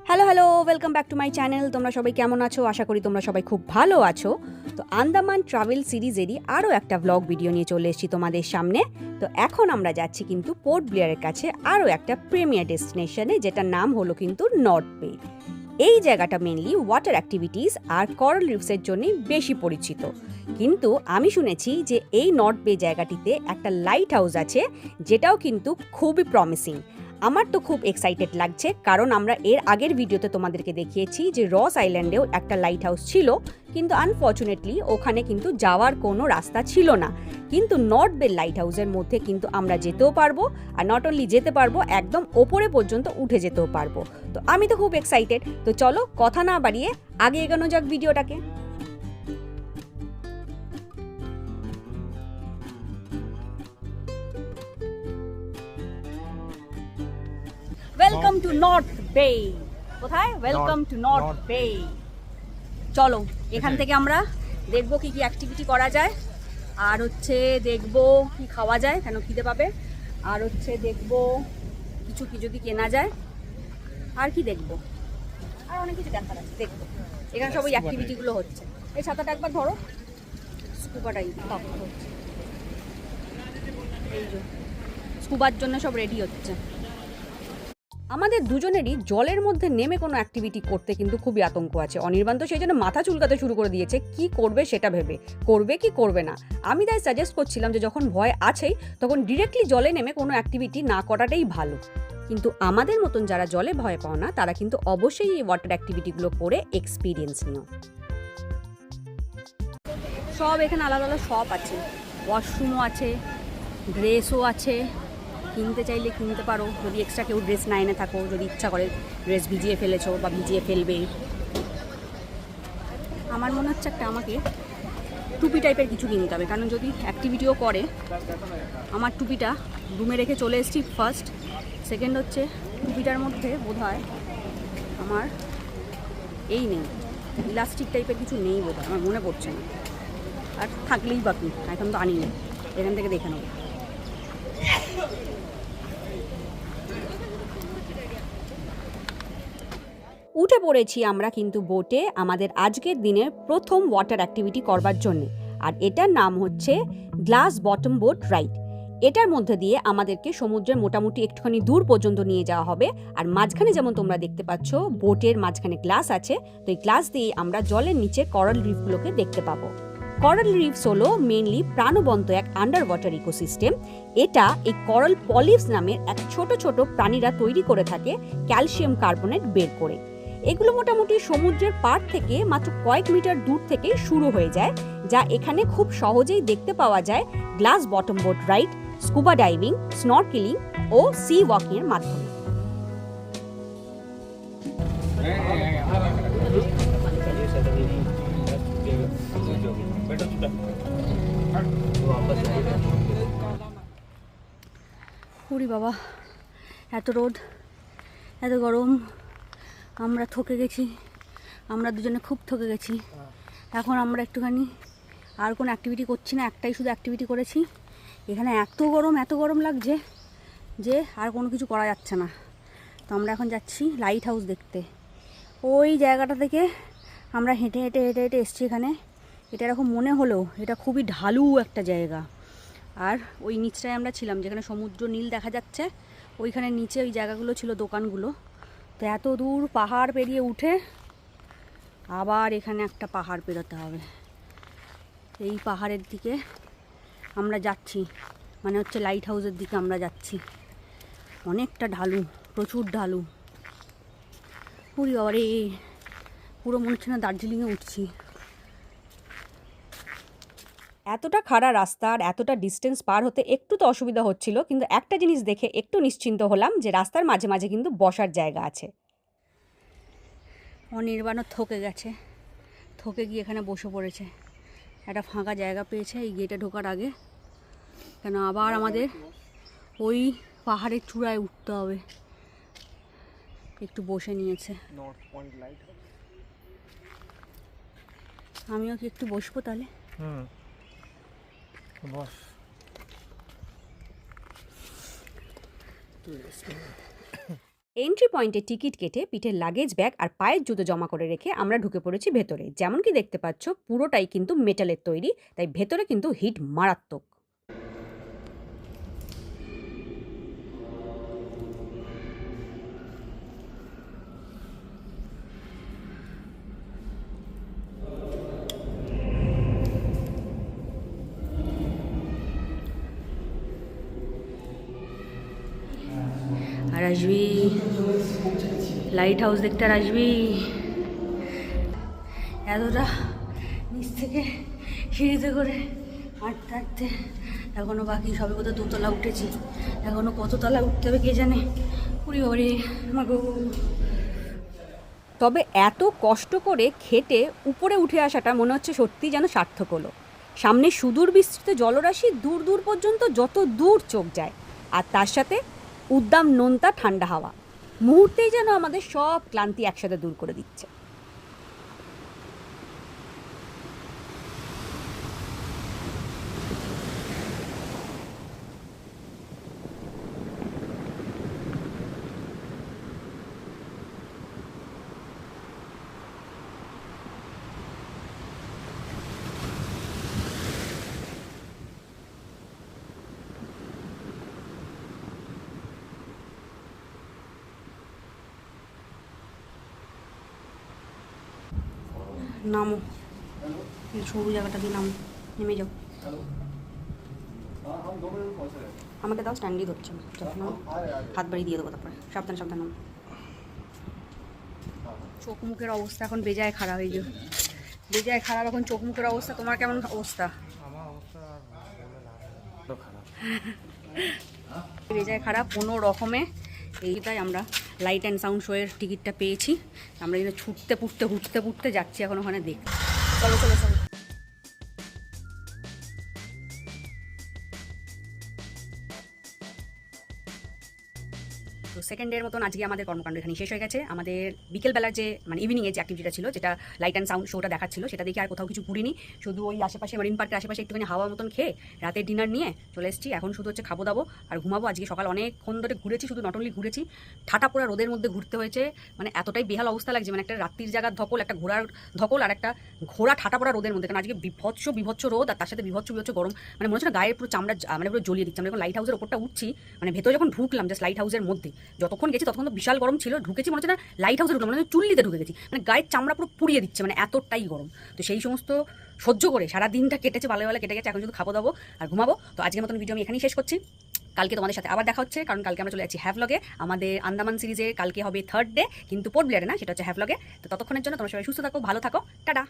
Hello welcome back to my channel. তোমরা সবাই কেমন আছো? আশা করি তোমরা সবাই খুব ভালো আছো। তো আন্দামান ট্রাভেল সিরিজেরই আরও একটা ব্লগ ভিডিও নিয়ে চলে এসেছি তোমাদের সামনে। তো এখন আমরা যাচ্ছি কিন্তু পোর্ট ব্লেয়ারের কাছে আরও একটা প্রিমিয়ার ডেস্টিনেশনে, যেটার নাম হলো কিন্তু নর্থ বে। এই জায়গাটা মেনলি ওয়াটার অ্যাক্টিভিটিস আর কোরাল রিফসের জন্য বেশি পরিচিত, কিন্তু আমি শুনেছি যে এই নর্থ বে জায়গাটিতে একটা লাইট হাউস আছে, যেটাও কিন্তু খুবই প্রমিসিং। আমার তো খুব এক্সাইটেড লাগছে, কারণ আমরা এর আগের ভিডিওতে তোমাদেরকে দেখিয়েছি যে রস আইল্যান্ডেও একটা লাইট হাউস ছিল, কিন্তু আনফর্চুনেটলি ওখানে কিন্তু যাওয়ার কোনো রাস্তা ছিল না। কিন্তু নর্থ বে লাইট হাউসের মধ্যে কিন্তু আমরা যেতেও পারবো, আর নট অনলি যেতে পারবো, একদম ওপরে পর্যন্ত উঠে যেতেও পারবো। তো আমি তো খুব এক্সাইটেড। তো চলো কথা না বাড়িয়ে আগে এগোনো যাক ভিডিওটাকে। ওয়েলকাম টু নর্থ বে। কোথায়? ওয়েলকাম টু নর্থ বে। চলো এখান থেকে আমরা দেখবো কি কি অ্যাক্টিভিটি করা যায়, আর হচ্ছে দেখবো কি খাওয়া যায়, কেন খিদে পাবে, আর হচ্ছে দেখবো কিছু কি যদি কেনা যায়, আর কি দেখবো, আর অনেক কিছু দেখার আছে, দেখবো। এখানে সব ওই অ্যাক্টিভিটিগুলো হচ্ছে। এই ছাতাটা একবার ধরো, স্কুবাটাই হচ্ছে, এই যে স্কুবার জন্য সব রেডি হচ্ছে। আমাদের দুজনেরই জলের মধ্যে নেমে কোনো অ্যাক্টিভিটি করতে কিন্তু খুবই আতঙ্ক আছে। অনির্বাণ তো সেই জন্য মাথা চুলকাতে শুরু করে দিয়েছে, কি করবে সেটা ভেবে, করবে কি করবে না। আমি তাই সাজেস্ট করছিলাম যে যখন ভয় আছেই তখন ডিরেক্টলি জলে নেমে কোনো অ্যাক্টিভিটি না করাটাই ভালো। কিন্তু আমাদের মতন যারা জলে ভয় পাও না, তারা কিন্তু অবশ্যই এই ওয়াটার অ্যাক্টিভিটিগুলো করে এক্সপিরিয়েন্স নিও। সব এখানে আলাদা আলাদা শপ আছে, ওয়াশরুমও আছে, ড্রেসও আছে, কিনতে চাইলে কিনতে পারো, যদি এক্সট্রা কেউ ড্রেস না এনে থাকো, যদি ইচ্ছা করে ড্রেস ভিজিয়ে ফেলেছো বা ভিজিয়ে ফেলবে। আমার মনে হচ্ছে একটা আমাকে টুপি টাইপের কিছু কিনতে হবে, কারণ যদি অ্যাক্টিভিটিও করে। আমার টুপিটা রুমে রেখে চলে এসেছি ফার্স্ট। সেকেন্ড হচ্ছে টুপিটার মধ্যে বোধহয় আমার এই নেই, ইলাস্টিক টাইপের কিছু নেই বোধহয়, আমার মনে পড়ছে না। আর থাকলেই বাকি, এখন তো আনিনি, এখান থেকে দেখে নেবো। উঠে পড়েছি আমরা কিন্তু বোটে আমাদের আজকের দিনের প্রথম ওয়াটার অ্যাক্টিভিটি করবার জন্য, আর এটার নাম হচ্ছে গ্লাস বটম বোট রাইড। এটার মধ্যে দিয়ে আমাদেরকে সমুদ্রের মোটামুটি একটুখানি দূর পর্যন্ত নিয়ে যাওয়া হবে, আর মাঝখানে যেমন তোমরা দেখতে পাচ্ছ বোটের মাঝখানে গ্লাস আছে, তো এই গ্লাস দিয়ে আমরা জলের নিচে কোরাল রিফগুলোকে দেখতে পাবো। কোরাল রিফস হলো মেনলি প্রাণবন্ত এক আন্ডার ওয়াটার ইকোসিস্টেম। এটা এই কোরাল পলিপস নামের এক ছোট ছোট প্রাণীরা তৈরি করে থাকে ক্যালসিয়াম কার্বনেট বের করে। এগুলো মোটামুটি সমুদ্রের পাড় থেকে মাত্র কয়েক মিটার দূর থেকে শুরু হয়ে যায়, যা এখানে খুব সহজেই দেখতে পাওয়া যায় glass bottom boat ride, scuba diving, snorkelling ও সি ওয়াকিং এর মাধ্যমে। ওরে বাবা, এত রোদ, এত গরম, আমরা থকে গেছি, আমরা দুজনে খুব থকে গেছি। এখন আমরা একটুখানি আর কোনো অ্যাক্টিভিটি করছি না, একটাই শুধু অ্যাক্টিভিটি করেছি। এখানে এত গরম লাগছে যে আর কোনো কিছু করা যাচ্ছে না। তো আমরা এখন যাচ্ছি লাইট হাউস দেখতে। ওই জায়গাটা থেকে আমরা হেঁটে হেঁটে হেঁটে হেঁটে এসছি এখানে। এটা এরকম মনে হলো এটা খুবই ঢালু একটা জায়গা, আর ওই নিচটায় আমরা ছিলাম যেখানে সমুদ্র নীল দেখা যাচ্ছে, ওইখানে নিচে ওই জায়গাগুলো ছিল দোকানগুলো। তো এত দূর পাহাড় পেরিয়ে উঠে আবার এখানে একটা পাহাড় পেরোতে হবে। এই পাহাড়ের দিকে আমরা যাচ্ছি, মানে হচ্ছে লাইট হাউসের দিকে আমরা যাচ্ছি। অনেকটা ঢালু, প্রচুর ঢালু। পুরি বাবারে, পুরো মনে হচ্ছে না দার্জিলিংয়ে উঠছি। এতটা খাড়া রাস্তা আর এতটা ডিস্টেন্স পার হতে একটু তো অসুবিধা হচ্ছিল, কিন্তু একটা জিনিস দেখে একটু নিশ্চিন্ত হলাম যে রাস্তার মাঝে মাঝে কিন্তু বসার জায়গা আছে। অনির্বাণও থকে গেছে, থকে গিয়ে এখানে বসে পড়েছে, একটা ফাঁকা জায়গা পেয়েছে এই গেটে ঢোকার আগে, কেন আবার আমাদের ওই পাহাড়ের চূড়ায় উঠতে হবে। একটু বসে নিয়েছে। আমিও কি একটু বসবো তাহলে? বস। এন্ট্রি পয়েন্টে টিকিট কেটে পিঠের লাগেজ ব্যাগ আর পায়ের জুতো জমা করে রেখে আমরা ঢুকে পড়েছি ভেতরে। যেমন কি দেখতে পাচ্ছ পুরোটাই কিন্তু মেটালের তৈরি, তাই ভেতরে কিন্তু হিট মারাত্মক। আর আসবি, লাইট হাউস দেখতে আর আসবি। এতটা নিচ থেকে সিঁড়িতে করে হাঁটতে হাঁটতে এখনও বাকি, সবে কোথাও 2 তলা উঠেছি, এখনও কত তলা উঠতে হবে কে জানে। পুরি বাবারে আমাকে। তবে এত কষ্ট করে খেটে উপরে উঠে আসাটা মনে হচ্ছে সত্যিই যেন সার্থক হলো। সামনে সুদূর বিস্তৃত জলরাশি, দূর দূর পর্যন্ত যত দূর চোখ যায়, আর তার সাথে উদ্দাম নোনতা ঠান্ডা হাওয়া, মুহূর্তেই যেন আমাদের সব ক্লান্তি একসাথে দূর করে দিচ্ছে। নামো, এই সরু জায়গাটা দিয়ে নামো, নেমে যাও। আমাকে দাও, স্ট্যান্ডই ধরছে না, যখন হাত বাড়ি দিয়ে দেবো তারপরে। সাবধান সাবধান নামো। চোখ মুখের অবস্থা এখন বেজায় খারাপ, এই যে বেজায় খারাপ এখন চোখ মুখের অবস্থা। তোমার কেমন অবস্থা? বেজায় খারাপ কোনো রকমে। এইটাই আমরা লাইট অ্যান্ড সাউন্ড শোয়ের টিকিটটা পেয়েছি। আমরা কিন্তু ছুটতে পুটতে হুটতে পুটতে যাচ্ছি এখন ওখানে দেখ। চলো চলো চলো। তো সেকেন্ড ডের মতন আজকে আমাদের কর্মকাণ্ড এখানে শেষ হয়ে গেছে। আমাদের বিকেলবেলার যে মানে ইভিনিংয়ে যে অ্যাক্টিভিটিটা ছিল, যেটা লাইট অ্যান্ড সাউন্ড শোটা দেখাচ্ছিল, সেটা দেখে আর কোথাও কিছু ঘুরিনি। শুধু ওই আশেপাশে মারিন পার্কের আশেপাশে একটুখানি হাওয়া মতন খেয়ে রাতের ডিনার নিয়ে চলে এসেছি। এখন শুধু হচ্ছে খাবো দাবো আর ঘুমাবো। আজকে সকাল অনেকক্ষণ ধরে ঘুরেছি, শুধু নট অনলি ঘুরেছি, ঠাটা পোড়া রোদের মধ্যে ঘুরতে হয়েছে। মানে এতটাই বেহাল অবস্থা লাগছে, মানে একটা রাত্রির জায়গার ধকল, একটা ঘোড়ার ধকল, আর একটা ঘোড়া ঠাটা পোড়া রোদের মধ্যে। কারণ আজকে বিভৎস রোদ, আর তার সাথে বিভৎস গরম। মানে মনে হচ্ছে না গায়ের পুরো চামড়া মানে পুরো জ্বলিয়ে দিচ্ছে। আমরা যখন লাইট হাউসের ওপরটা উঠছি, মানে ভেতরে যখন ঢুকলাম জাস্ট লাইট হাউসের মধ্যে, যতক্ষণ গেছি ততক্ষণ তো বিশাল গরম ছিল। ঢুকেছি মনে হচ্ছে না লাইট হাউসে ঢুকলাম, মানে চুল্লিতে ঢুকে গেছি, মানে গায়ের চামড়া পুরো পুড়িয়ে দিচ্ছে, মানে এতটাই গরম। তো সেই সমস্ত সহ্য করে সারা দিনটা কেটেছে, ভালো ভালো কেটে গেছে। এখন শুধু খাবো দাবো আর ঘুমাবো। তো আজকের মতন ভিডিও আমি এখানেই শেষ করছি। কালকে তোমাদের সাথে আবার দেখা হচ্ছে, কারণ কালকে আমরা চলে যাচ্ছি হ্যাভলগে। আমাদের আন্দামান সিরিজে কালকে হবে 3rd ডে, কিন্তু পোর্ট ব্লেয়ারে না, সেটা হচ্ছে হ্যাভলগে। তো ততক্ষণের জন্য তোমরা সবাই সুস্থ থাকো, ভালো থাকো, টাটা।